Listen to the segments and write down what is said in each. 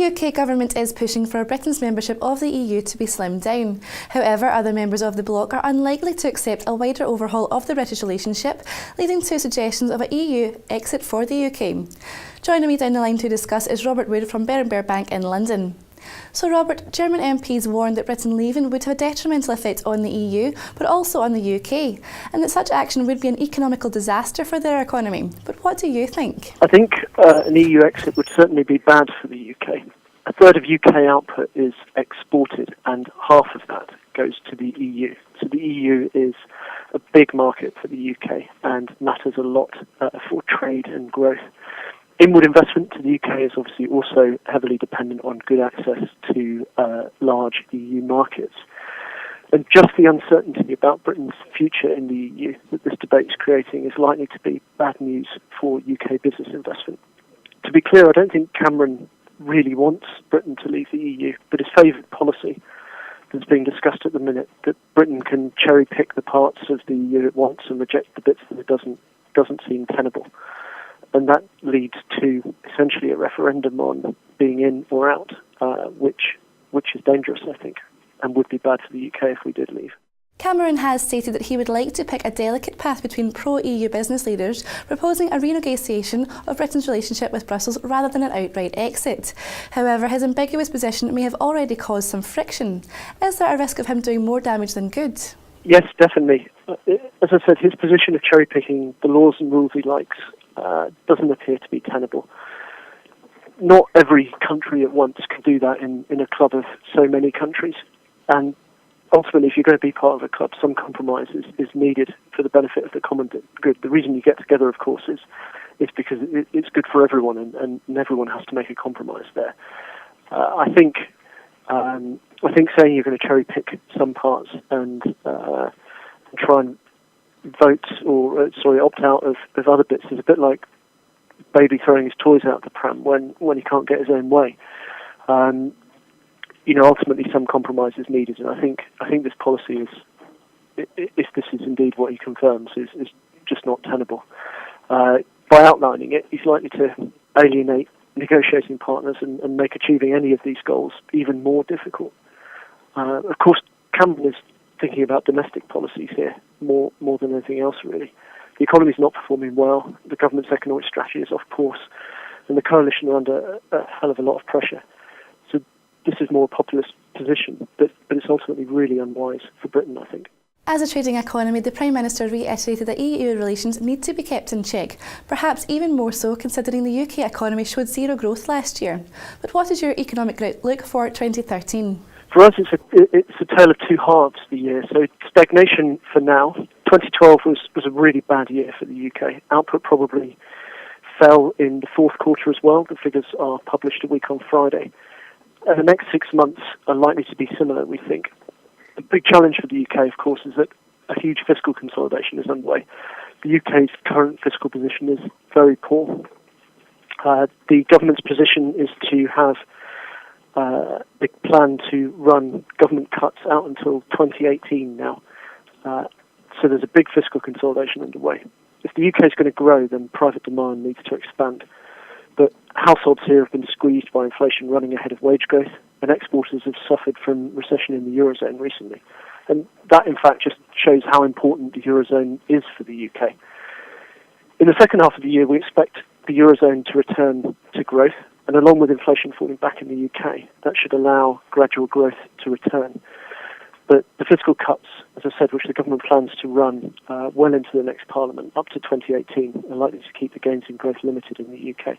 The UK government is pushing for Britain's membership of the EU to be slimmed down. However, other members of the bloc are unlikely to accept a wider overhaul of the British relationship, leading to suggestions of an EU exit for the UK. Joining me down the line to discuss is Robert Wood from Berenberg Bank in London. So Robert, German MPs warned that Britain leaving would have a detrimental effect on the EU, but also on the UK, and that such action would be an economical disaster for their economy. But what do you think? I think an EU exit would certainly be bad for the UK. A third of UK output is exported, and half of that goes to the EU. So the EU is a big market for the UK and matters a lot for trade and growth. Inward investment to the UK is obviously also heavily dependent on good access to large EU markets. And just the uncertainty about Britain's future in the EU that this debate is creating is likely to be bad news for UK business investment. To be clear, I don't think Cameron really wants Britain to leave the EU, but his favoured policy that's being discussed at the minute, that Britain can cherry-pick the parts of the EU it wants and reject the bits that it doesn't seem tenable. And that leads to essentially a referendum on being in or out, which is dangerous, I think, and would be bad for the UK if we did leave. Cameron has stated that he would like to pick a delicate path between pro-EU business leaders, proposing a renegotiation of Britain's relationship with Brussels rather than an outright exit. However, his ambiguous position may have already caused some friction. Is there a risk of him doing more damage than good? Yes, definitely. As I said, his position of cherry-picking the laws and rules he likes doesn't appear to be tenable. Not every country at once can do that in a club of so many countries. And ultimately, if you're going to be part of a club, some compromise is needed for the benefit of the common good. The reason you get together, of course, is because it's good for everyone, and everyone has to make a compromise there. I think saying you're going to cherry-pick some parts and try and opt out of other bits is a bit like baby throwing his toys out the pram when he can't get his own way. Ultimately some compromise is needed, and I think this policy is, if this is indeed what he confirms, is just not tenable. By outlining it, he's likely to alienate negotiating partners and make achieving any of these goals even more difficult. Of course, Cameron is thinking about domestic policies here more than anything else, really. The economy is not performing well, the government's economic strategy is off course, and the coalition are under a hell of a lot of pressure. So this is more a populist position, but it's ultimately really unwise for Britain, I think. As a trading economy, the Prime Minister reiterated that EU relations need to be kept in check, perhaps even more so considering the UK economy showed zero growth last year. But what is your economic outlook for 2013? For us, it's a tale of two halves, the year. So stagnation for now. 2012 was a really bad year for the UK. Output probably fell in the fourth quarter as well. The figures are published a week on Friday. And the next 6 months are likely to be similar, we think. The big challenge for the UK, of course, is that a huge fiscal consolidation is underway. The UK's current fiscal position is very poor. The government's position is to have they plan to run government cuts out until 2018 now. So there's a big fiscal consolidation underway. If the UK is going to grow, then private demand needs to expand. But households here have been squeezed by inflation running ahead of wage growth, and exporters have suffered from recession in the Eurozone recently. And that, in fact, just shows how important the Eurozone is for the UK. In the second half of the year, we expect the Eurozone to return to growth, and along with inflation falling back in the UK, that should allow gradual growth to return. But the fiscal cuts, as I said, which the government plans to run well into the next Parliament, up to 2018, are likely to keep the gains in growth limited in the UK.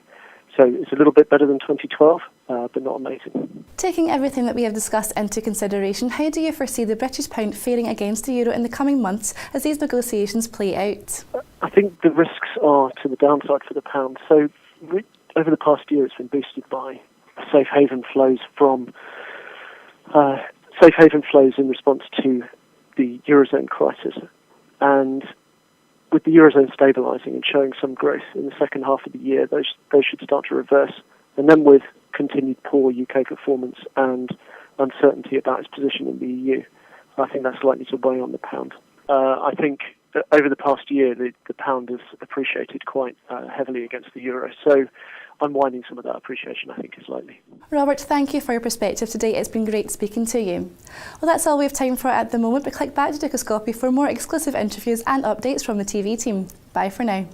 So it's a little bit better than 2012, but not amazing. Taking everything that we have discussed into consideration, how do you foresee the British pound faring against the euro in the coming months as these negotiations play out? I think the risks are to the downside for the pound. So over the past year, it's been boosted by safe haven flows in response to the Eurozone crisis. And with the Eurozone stabilising and showing some growth in the second half of the year, those should start to reverse. And then with continued poor UK performance and uncertainty about its position in the EU, I think that's likely to weigh on the pound. I think over the past year, the pound has appreciated quite heavily against the euro. So unwinding some of that appreciation, I think, is likely. Robert, thank you for your perspective today. It's been great speaking to you. Well, that's all we have time for at the moment, but click back to Dukascopy for more exclusive interviews and updates from the TV team. Bye for now.